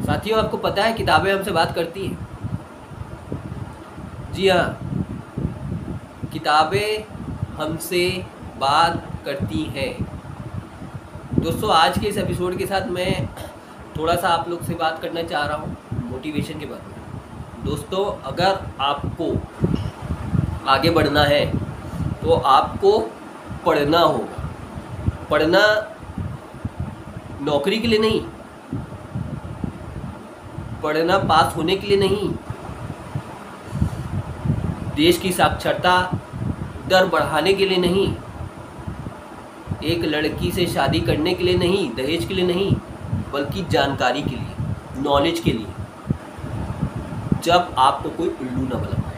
साथियों, आपको पता है किताबें हमसे बात करती हैं। जी हाँ, किताबें हमसे बात करती हैं। दोस्तों, आज के इस एपिसोड के साथ मैं थोड़ा सा आप लोग से बात करना चाह रहा हूँ मोटिवेशन के बारे में। दोस्तों, अगर आपको आगे बढ़ना है तो आपको पढ़ना होगा। पढ़ना नौकरी के लिए नहीं, पढ़ना पास होने के लिए नहीं, देश की साक्षरता दर बढ़ाने के लिए नहीं, एक लड़की से शादी करने के लिए नहीं, दहेज के लिए नहीं, बल्कि जानकारी के लिए, नॉलेज के लिए, जब आपको कोई उल्लू ना बना पाए।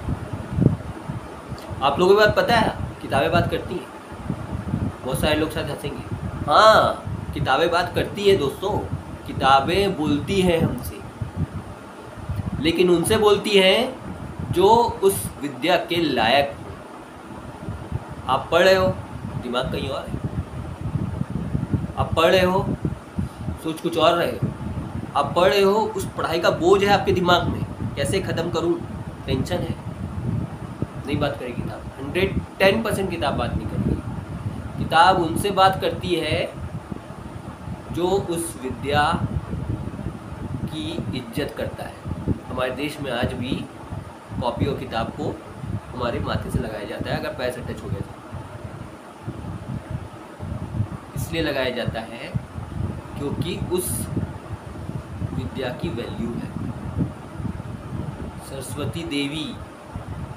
आप लोगों को बात पता है, किताबें बात करती हैं। बहुत सारे लोग शायद हंसेंगे। हाँ, किताबें बात करती है दोस्तों, किताबें बोलती हैं हमसे, लेकिन उनसे बोलती हैं जो उस विद्या के लायक हो। आप पढ़ रहे हो, दिमाग कहीं और है। आप पढ़ रहे हो, सोच कुछ और रहे हो। आप पढ़ रहे हो, उस पढ़ाई का बोझ है आपके दिमाग में, कैसे ख़त्म करूं, टेंशन है। नहीं बात करेगी किताब, 110% किताब बात नहीं करेगी। किताब उनसे बात करती है जो उस विद्या की इज्जत करता है। हमारे देश में आज भी कॉपी और किताब को हमारे माथे से लगाया जाता है। अगर पैर से टच हो गया तो इसलिए लगाया जाता है क्योंकि उस विद्या की वैल्यू है। सरस्वती देवी,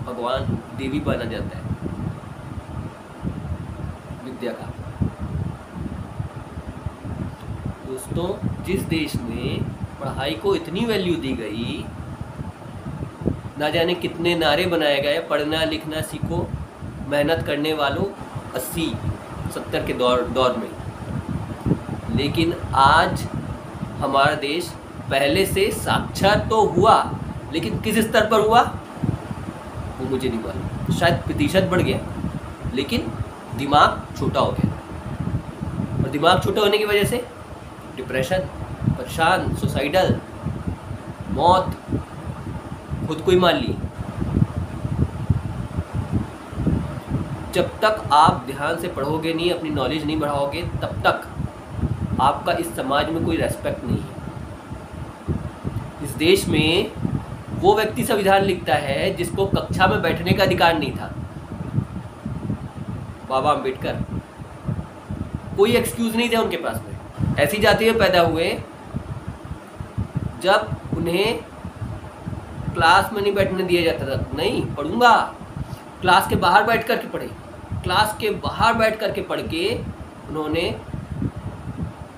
भगवान देवी माना जाता है विद्या का। दोस्तों, जिस देश में पढ़ाई को इतनी वैल्यू दी गई, ना जाने कितने नारे बनाए गए, पढ़ना लिखना सीखो, मेहनत करने वालों 80-70 के दौर में, लेकिन आज हमारा देश पहले से साक्षर तो हुआ, लेकिन किस स्तर पर हुआ वो मुझे नहीं मालूम। शायद प्रतिशत बढ़ गया, लेकिन दिमाग छोटा हो गया। और दिमाग छोटा होने की वजह से डिप्रेशन, परेशान, सुसाइडल, मौत, खुद को ही मान ली। जब तक आप ध्यान से पढ़ोगे नहीं, अपनी नॉलेज नहीं बढ़ाओगे, तब तक आपका इस समाज में कोई रेस्पेक्ट नहीं है। इस देश में वो व्यक्ति संविधान लिखता है जिसको कक्षा में बैठने का अधिकार नहीं था, बाबा अम्बेडकर। कोई एक्सक्यूज नहीं थे उनके पास में। ऐसी जाति में पैदा हुए जब उन्हें क्लास में नहीं बैठने दिया जाता था। नहीं, पढ़ूंगा, क्लास के बाहर बैठ कर के पढ़े। क्लास के बाहर बैठ कर के पढ़ के उन्होंने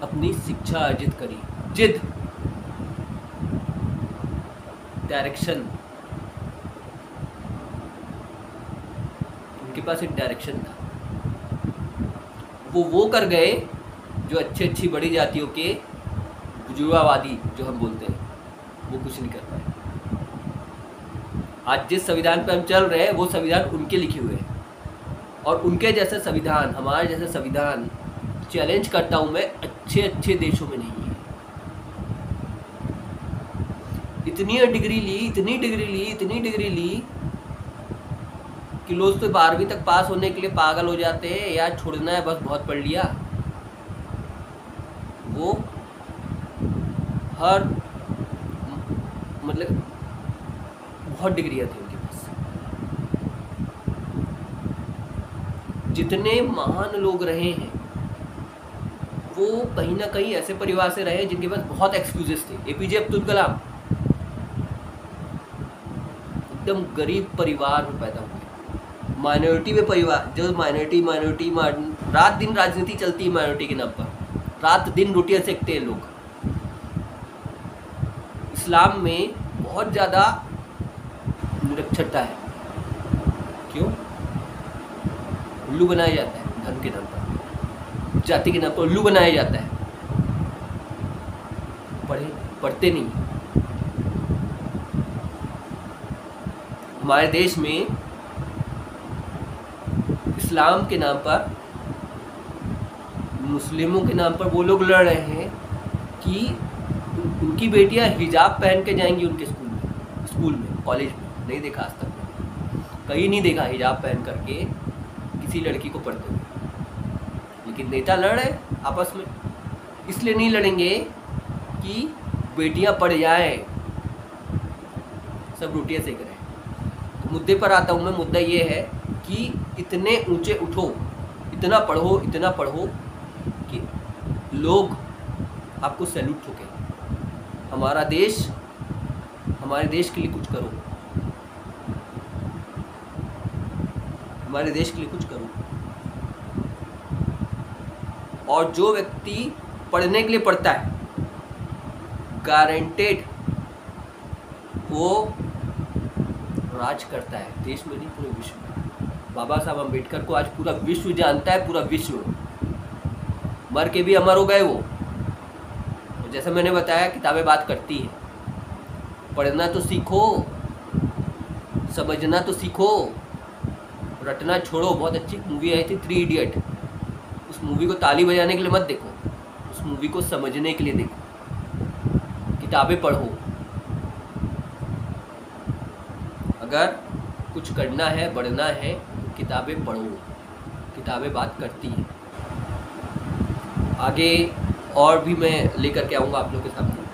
अपनी शिक्षा अर्जित करी। जिद, डायरेक्शन, उनके पास एक डायरेक्शन था। वो कर गए जो अच्छी बड़ी जातियों के बुजुर्गवादी जो हम बोलते हैं, वो कुछ नहीं कर पाए। आज जिस संविधान पे हम चल रहे हैं, वो संविधान उनके लिखे हुए हैं, और उनके जैसा संविधान, हमारे जैसा संविधान, चैलेंज करता हूं मैं, अच्छे देशों में नहीं है। इतनी डिग्री ली कि लोग तो 12वीं तक पास होने के लिए पागल हो जाते हैं, यार छोड़ना है बस, बहुत पढ़ लिया। वो हर मतलब बहुत डिग्रियां थी उनके पास। जितने महान लोग रहे हैं वो कहीं ना कहीं ऐसे परिवार से रहे जिनके पास बहुत एक्सक्यूजेस थे। एपीजे अब्दुल कलाम एकदम गरीब परिवार में पैदा हुए, माइनॉरिटी में परिवार, जो माइनॉरिटी रात दिन राजनीति चलती है माइनॉरिटी के नाम पर, रात दिन रोटियां सेकते हैं लोग। इस्लाम में बहुत ज़्यादा निरक्षरता है। क्यों? उल्लू बनाया जाता है धर्म के नाम पर, जाति के नाम पर उल्लू बनाया जाता है। पढ़ते नहीं। हमारे देश में इस्लाम के नाम पर, मुस्लिमों के नाम पर वो लोग लड़ रहे हैं कि उनकी बेटियां हिजाब पहन के जाएंगी उनके स्कूल में कॉलेज में। नहीं देखा आज तक, कहीं नहीं देखा हिजाब पहन करके किसी लड़की को पढ़ते हुए। लेकिन नेता लड़ रहे आपस में, इसलिए नहीं लड़ेंगे कि बेटियां पढ़ जाएं, सब रोटियां सेक रहे हैं। तो मुद्दे पर आता हूँ मैं। मुद्दा ये है कि इतने ऊंचे उठो, इतना पढ़ो कि लोग आपको सैल्यूट ठोके। हमारे देश के लिए कुछ करो, हमारे देश के लिए कुछ करो। और जो व्यक्ति पढ़ने के लिए पढ़ता है, गारंटेड वो राज करता है, देश में नहीं पूरे विश्व में। बाबा साहब अम्बेडकर को आज पूरा विश्व जानता है, पूरा विश्व। मर के भी अमर हो गए वो। तो जैसे मैंने बताया, किताबें बात करती हैं। पढ़ना तो सीखो, समझना तो सीखो, रटना छोड़ो। बहुत अच्छी मूवी आई थी 3 इडियट। उस मूवी को ताली बजाने के लिए मत देखो, उस मूवी को समझने के लिए देखो। किताबें पढ़ो। अगर कुछ करना है, बढ़ना है, तो किताबें पढ़ो। किताबें बात करती हैं। आगे और भी मैं लेकर के आऊँगा आप लोगों के सामने।